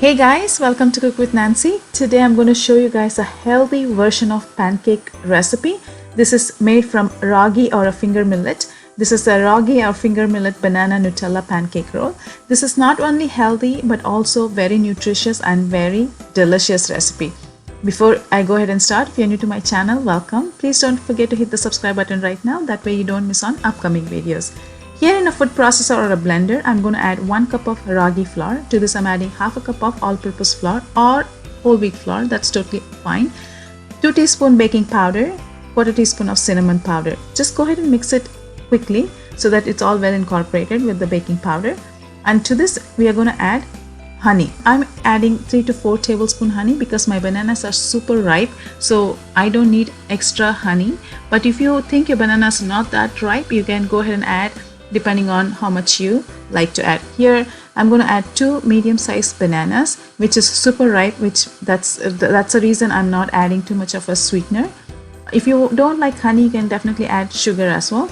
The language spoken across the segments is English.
Hey guys, welcome to Cook with Nancy. Today I'm going to show you guys a healthy version of pancake recipe. This is made from ragi or a finger millet. This is a ragi or finger millet banana Nutella pancake roll. This is not only healthy but also very nutritious and very delicious recipe. Before I go ahead and start, if you're new to my channel, welcome. Please don't forget to hit the subscribe button right now. That way you don't miss on upcoming videos. Here in a food processor or a blender, I'm going to add 1 cup of ragi flour. To this I'm adding half a cup of all-purpose flour or whole wheat flour, that's totally fine. 2 teaspoon baking powder, quarter teaspoon of cinnamon powder. Just go ahead and mix it quickly so that it's all well incorporated with the baking powder. And to this we are going to add honey. I'm adding 3 to 4 tablespoons honey because my bananas are super ripe, so I don't need extra honey. But if you think your bananas are not that ripe, you can go ahead and add depending on how much you like to add. Here I'm going to add 2 medium-sized bananas, which is super ripe, which that's the reason I'm not adding too much of a sweetener. If you don't like honey, you can definitely add sugar as well.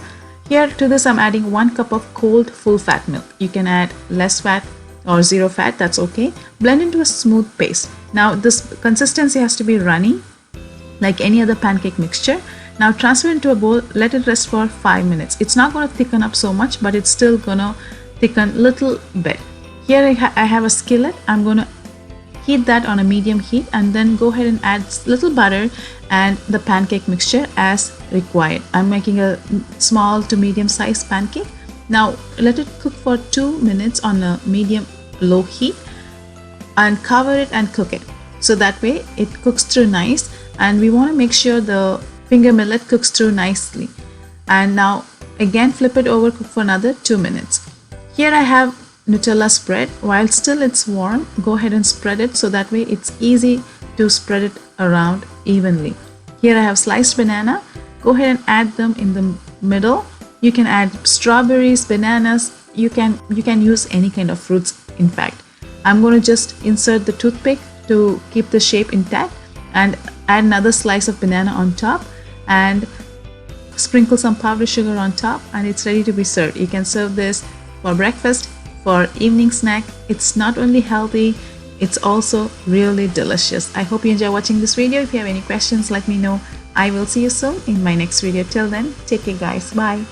Here to this I'm adding 1 cup of cold full fat milk. You can add less fat or zero fat, that's okay. Blend into a smooth paste. Now this consistency has to be runny like any other pancake mixture. Now transfer into a bowl, let it rest for 5 minutes. It's not going to thicken up so much, but it's still going to thicken a little bit. Here I have a skillet. I'm going to heat that on a medium heat and then go ahead and add little butter and the pancake mixture as required. I'm making a small to medium sized pancake. Now let it cook for 2 minutes on a medium low heat and cover it and cook it. So that way it cooks through nice, and we want to make sure the finger millet cooks through nicely. And now again flip it over, cook for another 2 minutes. Here I have Nutella spread. While still it's warm, go ahead and spread it so that way it's easy to spread it around evenly. Here I have sliced banana. Go ahead and add them in the middle. You can add strawberries, bananas, you can use any kind of fruits. In fact, I'm going to just insert the toothpick to keep the shape intact and add another slice of banana on top and sprinkle some powdered sugar on top, and it's ready to be served. You can serve this for breakfast, for evening snack. It's not only healthy, it's also really delicious. I hope you enjoy watching this video. If you have any questions, let me know. I will see you soon in my next video. Till then, take care guys. Bye.